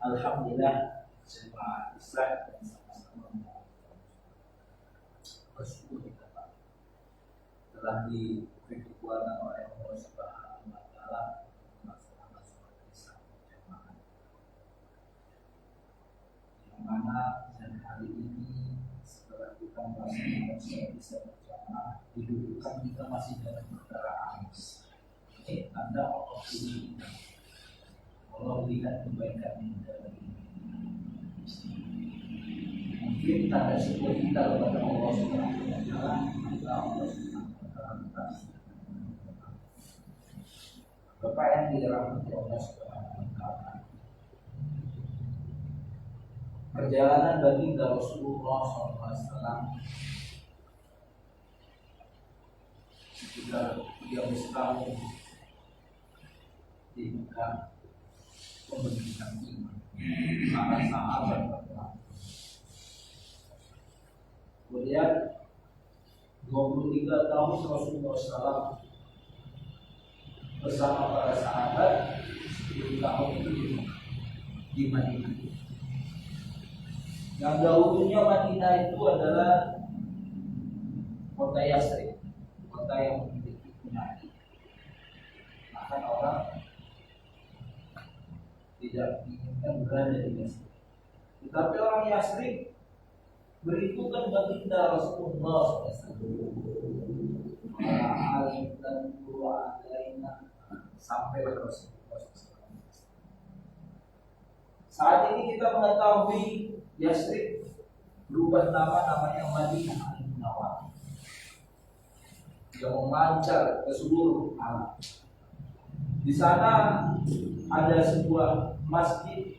Alhamdulillah, semua Islam dan sama-sama bersyukur kita Pak telah diberi kekuatan oleh Allah Subhanahu wa Ta'ala melaksanakan sholat Isya berjamaah, yang mana hari ini setelah kita melaksanakan sholat Isya berjamaah, didudukkan kita masih dalam perkara angus. Ini tanda Allah ini. Allah lihat kebaikan kita. Mungkin tanda syukur kita kepada Allah Subhanahu wa Ta'ala, maka Allah Subhanahu wa Ta'ala. Bapak yang dirahmati Allah Subhanahu wa Ta'ala, perjalanan baginda Rasulullah SAW ketika dia bersetahun di Mekah pembentukan iman para sahabat berperang. Kemudian 23 tahun Rasulullah SAW bersama para sahabat 10 tahun itu di Madinah. Yang dahulunya Madinah itu adalah kota Yasrib, kota yang memiliki penyakit. Maka orang tidak inginkan berada di Yasrib. Tetapi orang Yasrib beritukan baginda Rasulullah SAW. Alif dan Qur'an sampai Rasulullah SAW. Saat ini kita mengetahui Yasrib berubah nama, namanya Madinah Al-Munawwarah, yang memancar ke seluruh alam. Di sana ada sebuah masjid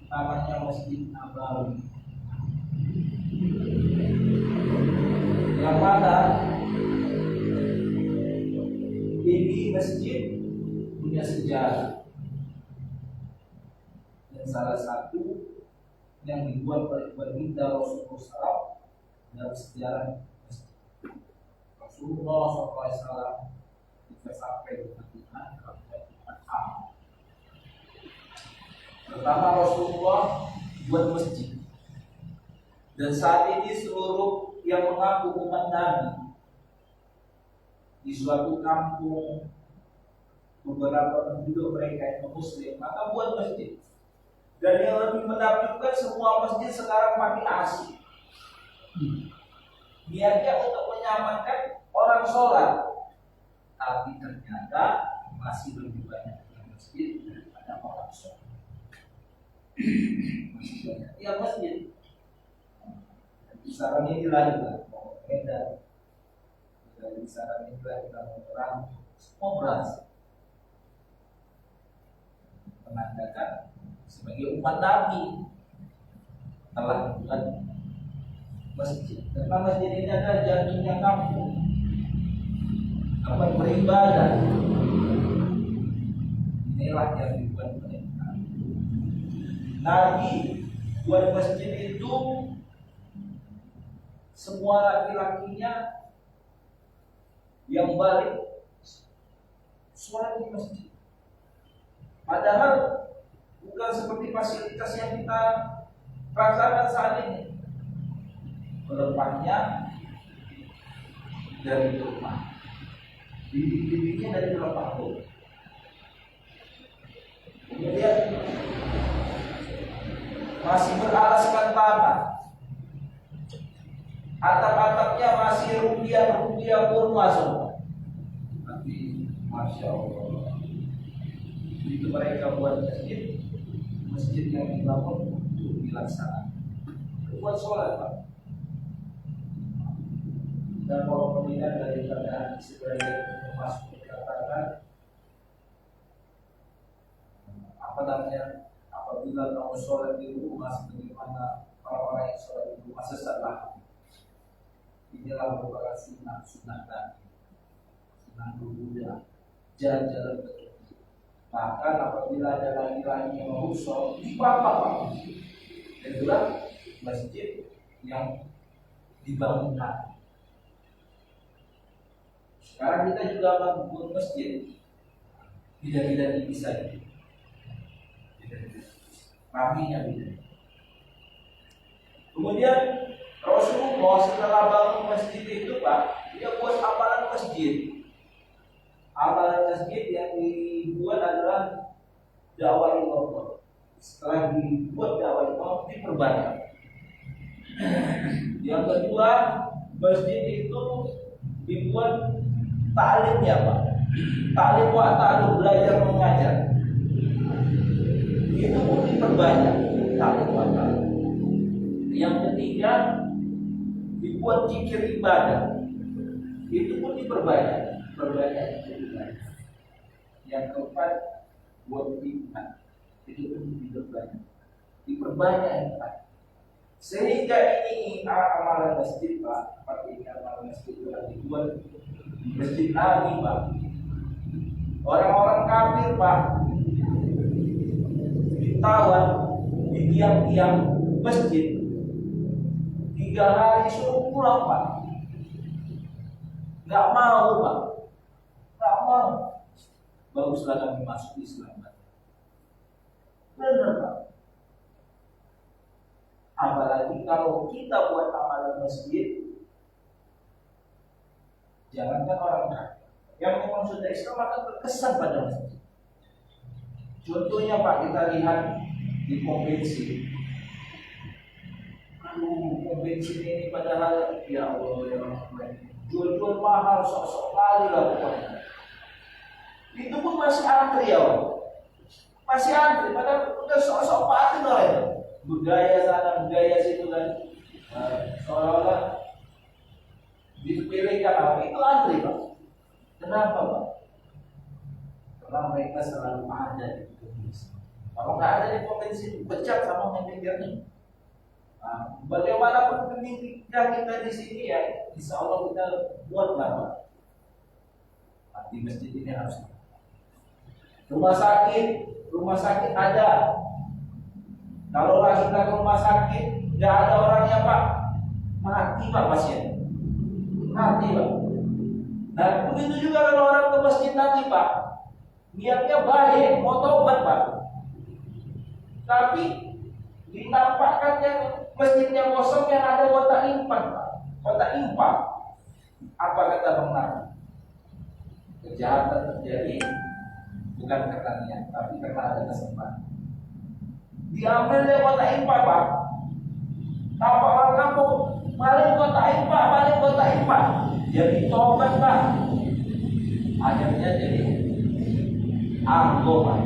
namanya Masjid Nabawi, yang mana ini masjid punya sejarah, dan salah satu yang dibuat oleh baginda Rasulullah SAW dalam sejarah masjid. Rasulullah SAW jika sampai di Madinah pertama Rasulullah buat masjid, dan saat ini seluruh yang mengaku umat Nabi di suatu kampung, beberapa penduduk mereka yang muslim, maka buat masjid. Dan yang lebih menakjubkan, semua masjid sekarang pakai AC. Niatnya untuk menyamankan orang sholat, tapi ternyata masih lebih banyak yang masjid daripada orang sholat. Masih banyak yang masjid. Kisaran inilah juga mau beda. Dari kisaran inilah kita mau terang, semua berhasil menandakan sebagai umat Nabi telah membuat masjid. Karena masjid ini adalah jantungnya kampung, tempat beribadah. Inilah yang dibuat oleh Nabi. Buat masjid itu semua laki-lakinya yang balik sholat di masjid. Padahal bukan seperti fasilitas yang kita rasakan saat ini. Pelepahnya dari rumah, bibit-bibitnya dari pelepah pun. Kemudian masih beralaskan tanah, atap-atapnya masih rupiah kurma semua. Tapi masya Allah, itu mereka buat masjid yang dibangun untuk dilaksanakan, buat sholat Pak. Dan kalau melihat daripada sebagai masuk dikatakan apa namanya, apabila kamu sholat di rumah sebagaimana orang-orang yang sholat di rumah sesatlah. Inilah merupakan sunnah Nabi, sunnah Buddha, jalan-jalan betul. Bahkan apabila ada laki-laki yang mau sholat di apa-apa, itulah masjid yang dibangunkan. Sekarang kita juga membangun masjid, tidak bisa. Raminya beda. Kemudian Rasulullah setelah bangun masjid itu Pak, dia buat amalan masjid. Amalan masjid yang dibuat adalah dakwah ilallah. Setelah dibuat dakwah ilallah, diperbanyak. Yang kedua, masjid itu dibuat ta'limnya Pak. Ta'lim wa ta'alum, belajar mengajar. Itu pun diperbanyak. Ta'lim wa ta'alum. Yang ketiga, dibuat zikir ibadah. Itu pun diperbanyak. Yang keempat, buat ibadah. Itu pun diperbanyak. Sehingga ini amalan masjid Pak, seperti amalan masjid yang dibuat masjid Nabi Pak. Orang-orang kafir Pak ditawan di tiang-tiang masjid 3 hari suruh pulang Pak. Nggak mau Pak, nggak mau. Baguslah kami masuk Islam Pak. Benar Pak. Apalagi kalau kita buat amalan masjid, jangankan orang kafir yang memang sudah Islam akan berkesan pada masjid. Contohnya Pak, kita lihat di pom bensin. Pom bensin ini padahal ya Allah ya Rahman, jual mahal sok-sok kali lah pokoknya. Itu pun masih antri ya Pak. Masih antri, padahal udah sok-sok patuh lah ya. Budaya sana, budaya situ kan, seolah-olah dipilihkan apa itu antri Pak. Kenapa Pak? Karena mereka selalu ada di Indonesia. Kalau nggak ada di provinsi, pecat sama manajernya. Nah, bagaimanapun pendidikan kita di sini ya, insya Allah kita buatlah Pak. Di masjid ini harus. Rumah sakit ada. Kalau sudah ke rumah sakit, nggak ada orangnya Pak, mati Pak pasien, mati Pak. Nah begitu juga kalau orang ke masjid nanti Pak, niatnya baik, mau tobat Pak, tapi dinampakkan yang masjidnya kosong yang ada kotak infak Pak, kotak infak. Apa kata Bang Nabi? Kejahatan terjadi bukan karena niat, tapi karena ada kesempatan. Diambil dari kota infak Pak. Tampak orang kampung maling kota infak. Jadi tobat Pak. Akhirnya jadi argo Pak.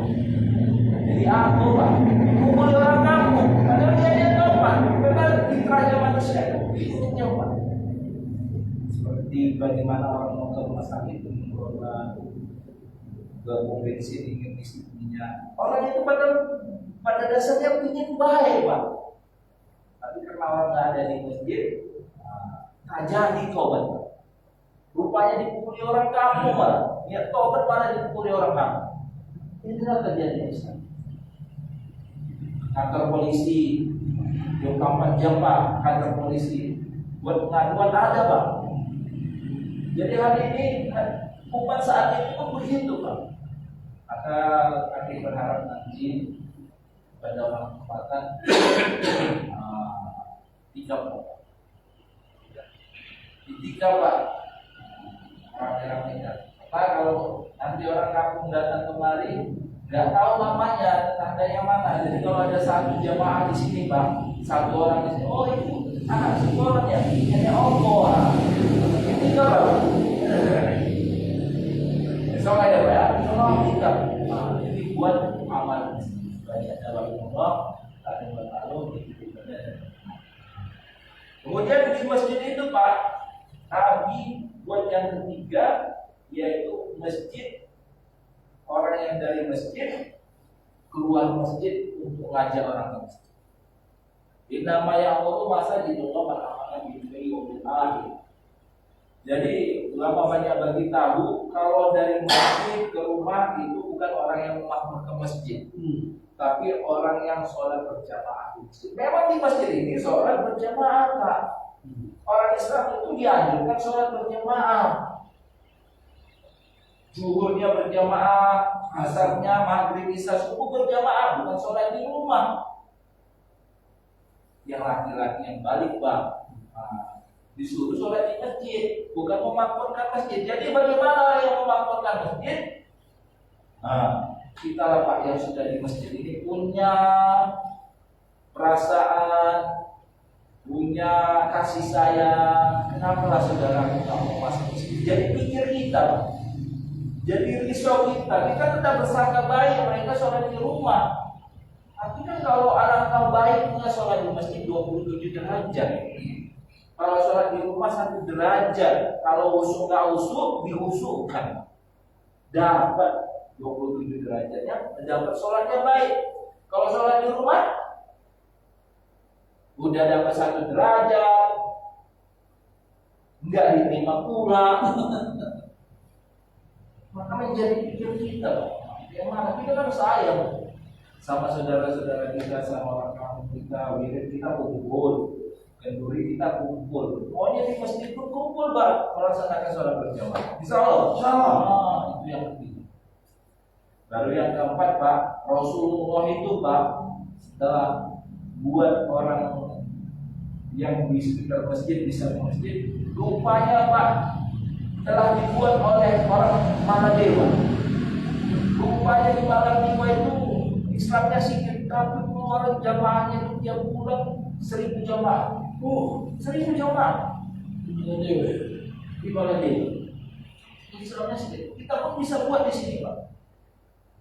Pukul orang kampung. Padahal dia tobat. Karena fitrahnya manusia itu Pak. Seperti bagaimana orang mau ke rumah sakit berobat, ke pom bensin ingin isi minyak. Orang itu pada dasarnya ingin baik Pak, tapi karena orang nggak ada di masjid, nggak jadi tobat Pak. Rupanya dipukuli orang kampung Pak, niat tobat malah dipukuli orang kampung. Inilah kejadian Islam. Kantor polisi 24 jam Pak, kantor polisi buat pengaduan ada Pak. Jadi hari ini umat saat ini pun begitu Pak. Maka kami berharap nanti pada orang kesempatan 3 Pak, rame-rame kan. Pak kalau nanti orang kampung datang kemari, nggak tahu namanya tetangganya mana. Jadi kalau ada satu jamaah di sini Pak, satu orang di sini, oh itu anak sekolahnya hanya Allah. Ini enggak baru. Soalnya ya Pak ya, soal kita. Jadi buat amal banyak dalam Allah, ada yang berlalu. Kemudian di masjid itu Pak, Nabi buat yang ketiga, yaitu masjid. Orang yang dari masjid keluar masjid untuk ngajak orang ke masjid. Innama ya'muru masajidallah man amana billahi wal yawmil akhir. Jadi ulama banyak bagi tahu kalau dari masjid ke rumah itu bukan orang yang makmur ke masjid, tapi orang yang sholat berjamaah. Memang di masjid ini sholat berjamaah Pak. Orang Islam itu dianjurkan sholat berjamaah. Zuhurnya berjamaah, asarnya, maghrib, isya, subuh berjamaah, bukan sholat di rumah. Yang laki-laki yang balik Bang, disuruh sholat di masjid, bukan memakmurkan masjid. Jadi bagaimana yang memakmurkan masjid? Kita lah Pak yang sudah di masjid ini punya perasaan, punya kasih sayang. Kenapalah saudara kita mau masuk masjid? Jadi pikir kita Pak. Jadi risau kita tetap bersangka baik mereka sholat di rumah. Tapi kan kalau alangkah baiknya sholat di masjid 27 derajat. Kalau sholat di rumah 1 derajat. Kalau usuk nggak usuk, diusukkan. Dapat 27 derajatnya, dapat sholatnya baik. Kalau sholat di rumah, udah dapat 1 derajat, nggak diterima pula. Maka menjadi pikir kita, yang mana kita kan sayang sama saudara-saudara kita, sama orang kampung kita, wirid kita kumpul, kenduri kita kumpul. Pokoknya di masjid pun kumpul Pak, melaksanakan sholat berjamaah. Insya Allah. Itu yang ketiga. Baru yang keempat Pak, Rasulullah itu Pak setelah buat orang yang di sekitar masjid bisa ke masjid, rupanya Pak telah dibuat oleh orang Maladewa. Rupanya di Maladewa itu Islamnya sikit, tapi pengeluaran jamaahnya itu tiap bulan 1000 jamaah. 1000 jamaah di Maladewa. Islamnya sikit. Kita pun bisa buat di sini Pak.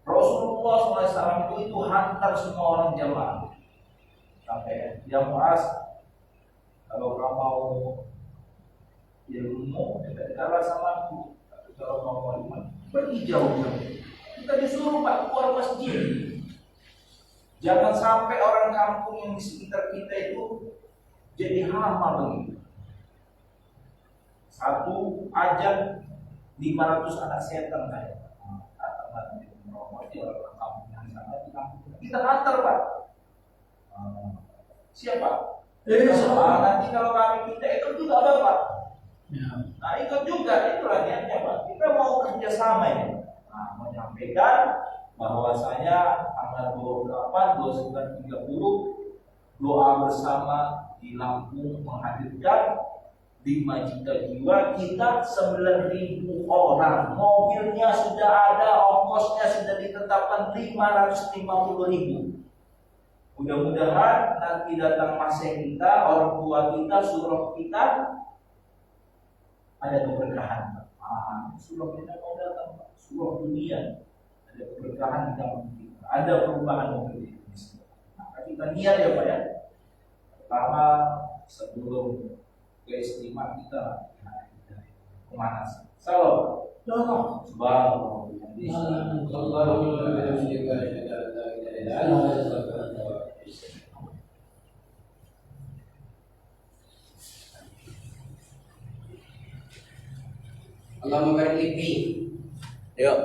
Rasulullah SAW itu hantar semua orang jamaah. Sampai jamaah kalau kamu mau ilmu, dekat-dekatlah sama aku. Tapi kalau mau iman, pergi jauh-jauh. Kita disuruh Pak keluar masjid. Jangan sampai orang kampung yang di sekitar kita itu jadi hama begitu. Satu ajan 500 anak setan kayak. Orang kampung yang sana di kampung. Kita hantar Pak. Siapa? Nanti kalau kami kita ikut juga ada Pak. Nah ikut juga, itulah niatnya Pak. Kita mau kerjasama ya. Menyampaikan bahwasanya tanggal 28, 29, 30 doa bersama di Lampung menghadirkan 5 juta jiwa, kita 9.000 orang. Mobilnya sudah ada, ongkosnya sudah ditetapkan 550.000. Mudah-mudahan nanti datang masa kita, orang tua kita, surah kita ada keberkahan. Surah kita mau datang, surah dunia ada keberkahan di dalam kita, ada perubahan mobil ini. Maka kita niat ya Pak ya. Pertama sebelum keistimewaan kita pemanasan. Salam. Subhanallah. Allah memberkati. Yuk.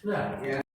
Nah, ya.